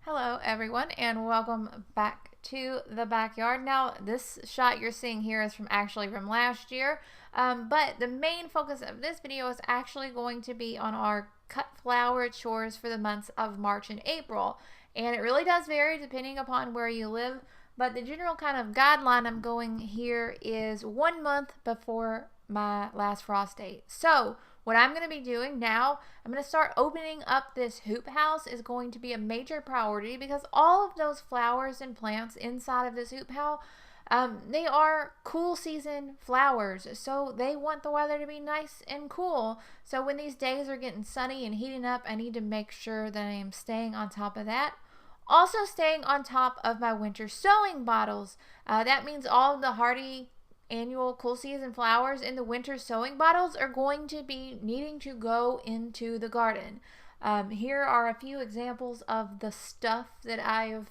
Hello everyone and welcome back to the backyard. Now this shot you're seeing here is from last year, but the main focus of this video is actually going to be on our cut flower chores for the months of March and April. And it really does vary depending upon where you live, but the general kind of guideline I'm going here is 1 month before my last frost date. So what I'm going to be doing now, I'm going to start opening up this hoop house is going to be a major priority because all of those flowers and plants inside of this hoop house, they are cool season flowers. So they want the weather to be nice and cool. So when these days are getting sunny and heating up, I need to make sure that I am staying on top of that. Also staying on top of my winter sowing bottles. That means all of the hardy annual cool season flowers in the winter sowing bottles are going to be needing to go into the garden. Here are a few examples of the stuff that I have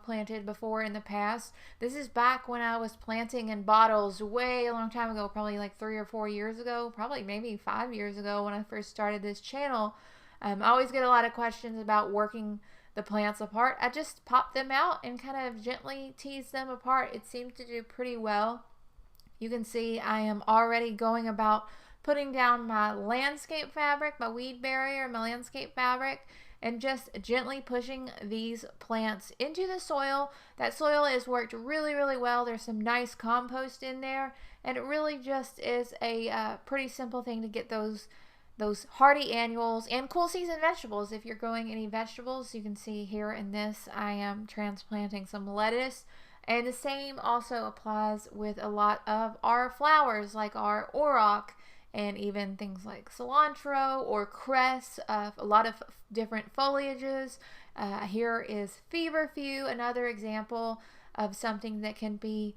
planted before in the past. This is back when I was planting in bottles way a long time ago, probably like 3 or 4 years ago, probably maybe 5 years ago when I first started this channel. I always get a lot of questions about working the plants apart. I just pop them out and kind of gently tease them apart. It seems to do pretty well. You can see I am already going about putting down my landscape fabric, my weed barrier, my landscape fabric, and just gently pushing these plants into the soil. That soil has worked really, really well. There's some nice compost in there, and it really just is a pretty simple thing to get those hardy annuals and cool season vegetables. If you're growing any vegetables, you can see here in this, I am transplanting some lettuce. And the same also applies with a lot of our flowers, like our auroch and even things like cilantro or cress, a lot of different foliages. Here is feverfew, another example of something that can be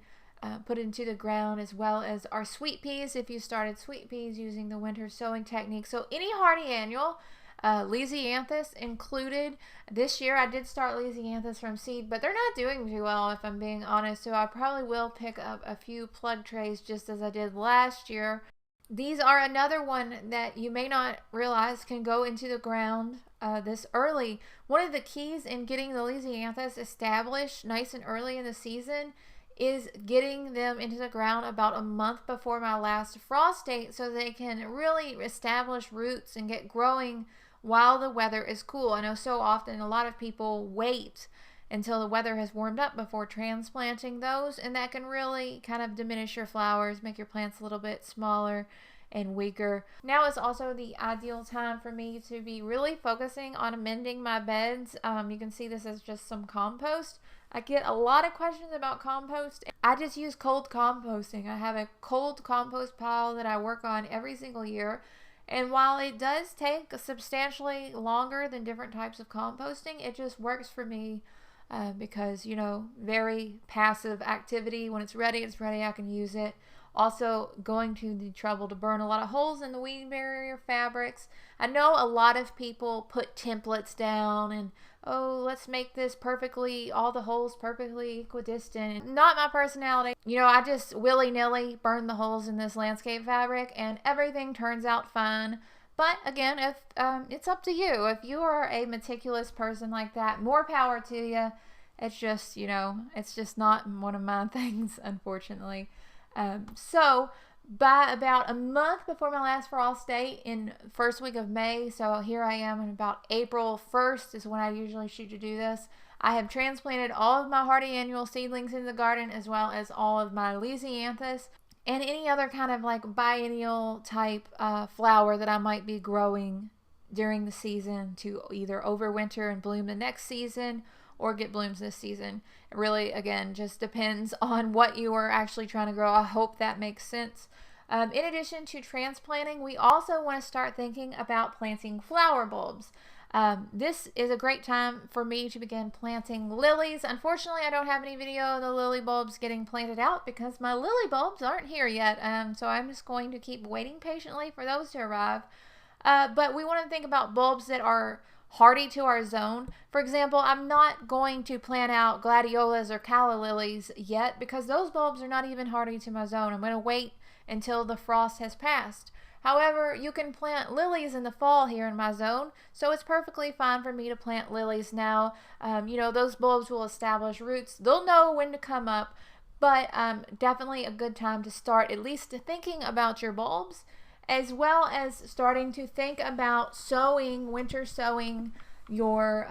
put into the ground, as well as our sweet peas if you started sweet peas using the winter sowing technique. So any hardy annual, Lisianthus included. This year I did start Lisianthus from seed, but they're not doing too well if I'm being honest, so I probably will pick up a few plug trays just as I did last year. These are another one that you may not realize can go into the ground this early. One of the keys in getting the Lisianthus established nice and early in the season is getting them into the ground about a month before my last frost date so they can really establish roots and get growing while the weather is cool. I know so often a lot of people wait until the weather has warmed up before transplanting those, and that can really kind of diminish your flowers, make your plants a little bit smaller and weaker. Now is also the ideal time for me to be really focusing on amending my beds. You can see this as just some compost. I get a lot of questions about compost. I just use cold composting. I have a cold compost pile that I work on every single year. And while it does take substantially longer than different types of composting, it just works for me because, very passive activity. When it's ready, I can use it. Also, going to the trouble to burn a lot of holes in the weed barrier fabrics. I know a lot of people put templates down and, oh, let's make this all the holes perfectly equidistant. Not my personality. I just willy-nilly burn the holes in this landscape fabric and everything turns out fine. But again, if it's up to you. If you are a meticulous person like that, more power to you. It's just, it's just not one of my things, unfortunately. So by about a month before my last frost date in first week of May, so here I am in about April 1st is when I usually shoot to do this. I have transplanted all of my hardy annual seedlings in the garden, as well as all of my Lisianthus and any other kind of like biennial type flower that I might be growing during the season to either overwinter and bloom the next season or get blooms this season. It really, again, just depends on what you are actually trying to grow. I hope that makes sense. In addition to transplanting, we also want to start thinking about planting flower bulbs. This is a great time for me to begin planting lilies. Unfortunately, I don't have any video of the lily bulbs getting planted out because my lily bulbs aren't here yet. So I'm just going to keep waiting patiently for those to arrive. But we want to think about bulbs that are hardy to our zone. For example, I'm not going to plant out gladiolas or calla lilies yet because those bulbs are not even hardy to my zone. I'm going to wait until the frost has passed. However, you can plant lilies in the fall here in my zone, so it's perfectly fine for me to plant lilies now. You know, those bulbs will establish roots. They'll know when to come up, but definitely a good time to start at least thinking about your bulbs, as well as starting to think about sowing, winter sowing your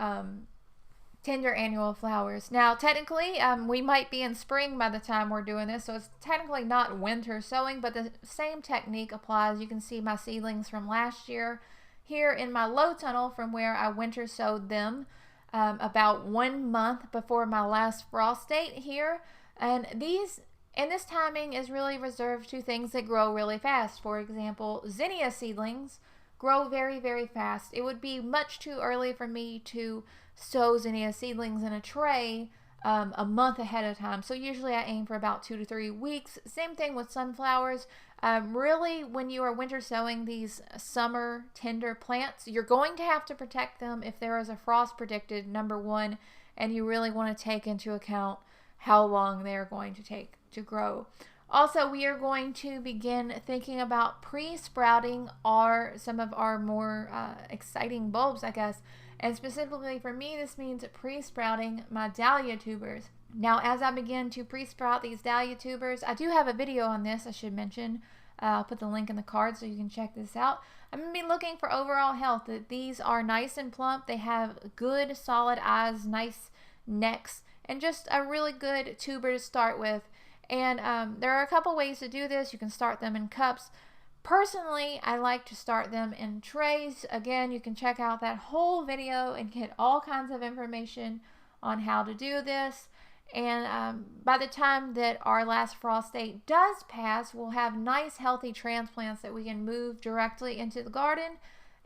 tender annual flowers. Now, technically, we might be in spring by the time we're doing this, so it's technically not winter sowing, but the same technique applies. You can see my seedlings from last year here in my low tunnel from where I winter sowed them about 1 month before my last frost date here. And this timing is really reserved to things that grow really fast. For example, zinnia seedlings grow very, very fast. It would be much too early for me to sow zinnia seedlings in a tray a month ahead of time. So usually I aim for about 2 to 3 weeks. Same thing with sunflowers. Really, when you are winter sowing these summer tender plants, you're going to have to protect them if there is a frost predicted, number one, and you really want to take into account how long they're going to take to grow. Also, we are going to begin thinking about pre-sprouting some of our more exciting bulbs, I guess. And specifically for me, this means pre-sprouting my dahlia tubers. Now, as I begin to pre-sprout these dahlia tubers, I do have a video on this, I should mention. I'll put the link in the card so you can check this out. I'm going to be looking for overall health, that these are nice and plump. They have good, solid eyes, nice necks, and just a really good tuber to start with. And there are a couple ways to do this. You can start them in cups. Personally, I like to start them in trays. Again, you can check out that whole video and get all kinds of information on how to do this. And by the time that our last frost date does pass, we'll have nice, healthy transplants that we can move directly into the garden.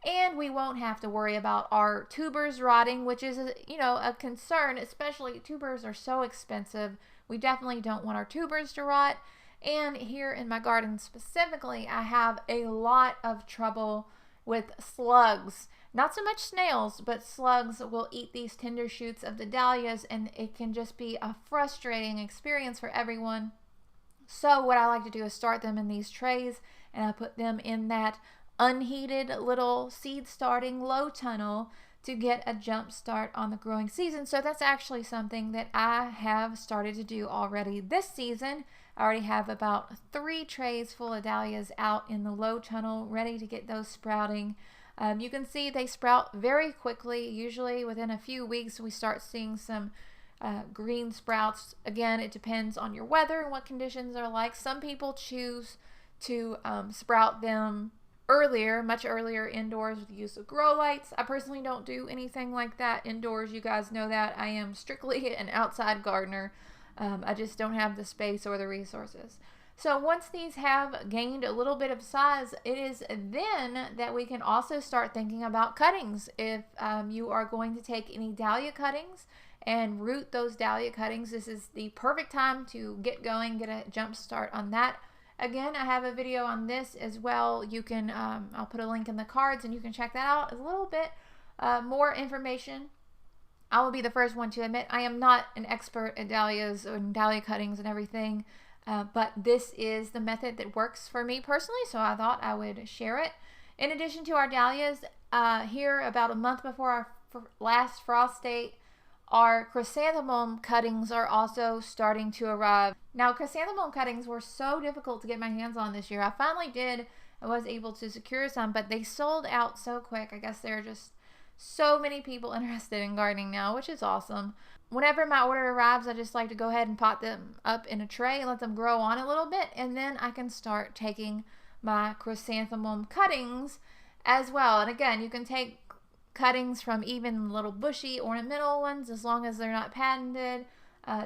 And we won't have to worry about our tubers rotting, which is, a concern, especially tubers are so expensive. We definitely don't want our tubers to rot. And here in my garden specifically, I have a lot of trouble with slugs. Not so much snails, but slugs will eat these tender shoots of the dahlias, and it can just be a frustrating experience for everyone. So what I like to do is start them in these trays, and I put them in that unheated little seed starting low tunnel to get a jump start on the growing season. So that's actually something that I have started to do already this season. I already have about 3 trays full of dahlias out in the low tunnel ready to get those sprouting. You can see they sprout very quickly. Usually within a few weeks we start seeing some green sprouts. Again, it depends on your weather and what conditions are like. Some people choose to sprout them earlier, much earlier indoors with the use of grow lights. I personally don't do anything like that indoors. You guys know that. I am strictly an outside gardener. I just don't have the space or the resources. So once these have gained a little bit of size, it is then that we can also start thinking about cuttings. If you are going to take any dahlia cuttings and root those dahlia cuttings, this is the perfect time to get going, get a jump start on that. Again, I have a video on this as well. You can, I'll put a link in the cards and you can check that out. A little bit more information. I will be the first one to admit I am not an expert at dahlias and dahlia cuttings and everything, but this is the method that works for me personally, so I thought I would share it. In addition to our dahlias, here about a month before our last frost date, our chrysanthemum cuttings are also starting to arrive. Now, chrysanthemum cuttings were so difficult to get my hands on this year. I finally was able to secure some, but they sold out so quick. I guess there are just so many people interested in gardening now, which is awesome. Whenever my order arrives, I just like to go ahead and pot them up in a tray and let them grow on a little bit, and then I can start taking my chrysanthemum cuttings as well. And again, you can take cuttings from even little bushy ornamental ones as long as they're not patented.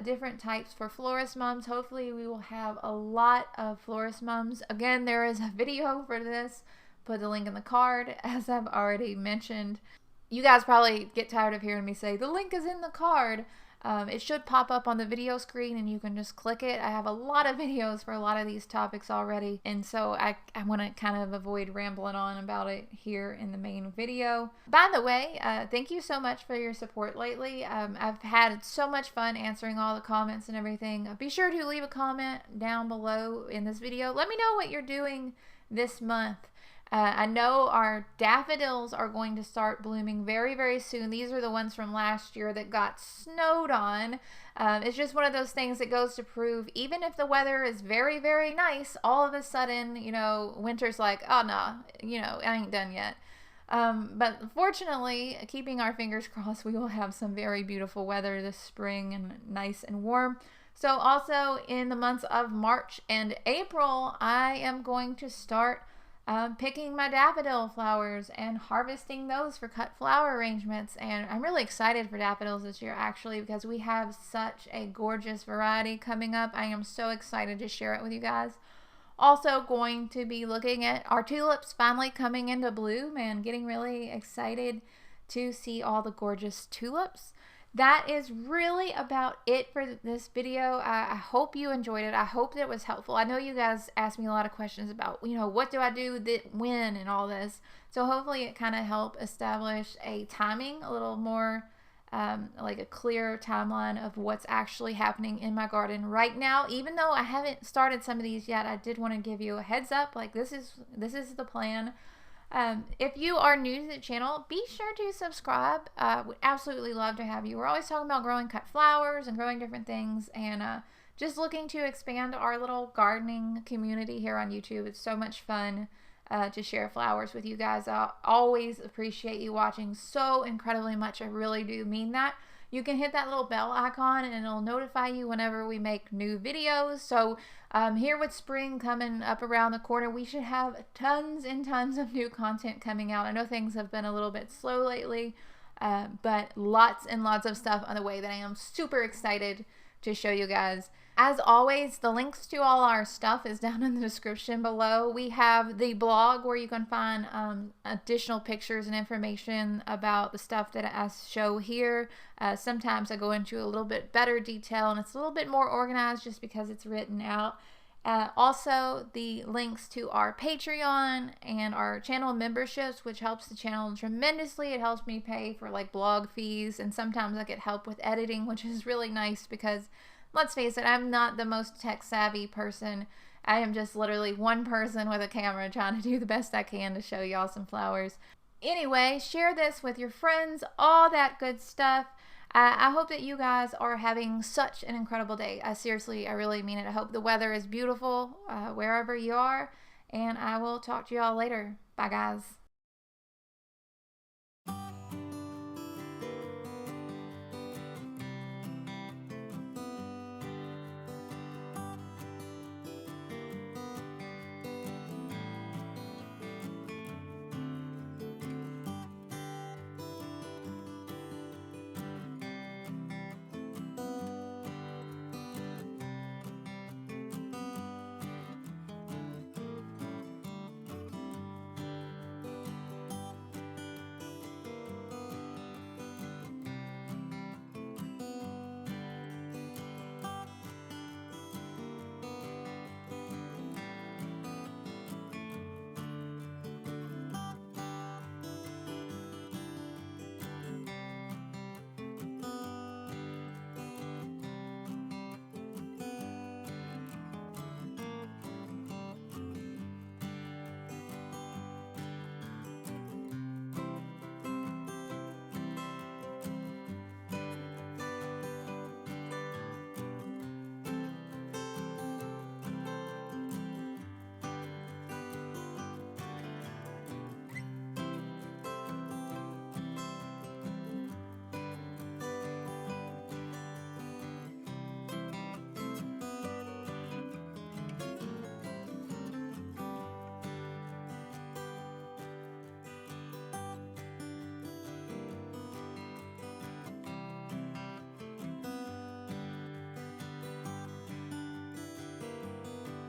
Different types for florist mums. Hopefully we will have a lot of florist mums. Again, there is a video for this. Put the link in the card, as I've already mentioned. You guys probably get tired of hearing me say the link is in the card. It should pop up on the video screen and you can just click it. I have a lot of videos for a lot of these topics already, and so I want to kind of avoid rambling on about it here in the main video. By the way, thank you so much for your support lately. I've had so much fun answering all the comments and everything. Be sure to leave a comment down below in this video. Let me know what you're doing this month. I know our daffodils are going to start blooming very, very soon. These are the ones from last year that got snowed on. It's just one of those things that goes to prove, even if the weather is very, very nice, all of a sudden, you know, winter's like, oh no, you know, I ain't done yet. But fortunately, keeping our fingers crossed, we will have some very beautiful weather this spring and nice and warm. So also in the months of March and April, I am going to start picking my daffodil flowers and harvesting those for cut flower arrangements. And I'm really excited for daffodils this year, actually, because we have such a gorgeous variety coming up. I am so excited to share it with you guys. Also going to be looking at our tulips finally coming into bloom and getting really excited to see all the gorgeous tulips. That is really about it for this video. I hope you enjoyed it. I hope that it was helpful. I know you guys asked me a lot of questions about, you know, what do I do when and all this. So hopefully it kind of helped establish a timing, a little more like a clear timeline of what's actually happening in my garden right now. Even though I haven't started some of these yet, I did want to give you a heads up. Like this is the plan. If you are new to the channel, be sure to subscribe. Would absolutely love to have you. We're always talking about growing cut flowers and growing different things, and just looking to expand our little gardening community here on YouTube. It's so much fun to share flowers with you guys. I always appreciate you watching so incredibly much. I really do mean that. You can hit that little bell icon and it'll notify you whenever we make new videos. So here with spring coming up around the corner, we should have tons and tons of new content coming out. I know things have been a little bit slow lately, but lots and lots of stuff on the way that I am super excited to show you guys. As always, the links to all our stuff is down in the description below. We have the blog where you can find additional pictures and information about the stuff that I show here. Sometimes I go into a little bit better detail and it's a little bit more organized just because it's written out. Also, the links to our Patreon and our channel memberships, which helps the channel tremendously. It helps me pay for like blog fees, and sometimes I get help with editing, which is really nice because let's face it, I'm not the most tech savvy person. I am just literally one person with a camera trying to do the best I can to show y'all some flowers. Anyway, share this with your friends, all that good stuff. I hope that you guys are having such an incredible day. Seriously, I really mean it. I hope the weather is beautiful wherever you are, and I will talk to y'all later. Bye, guys.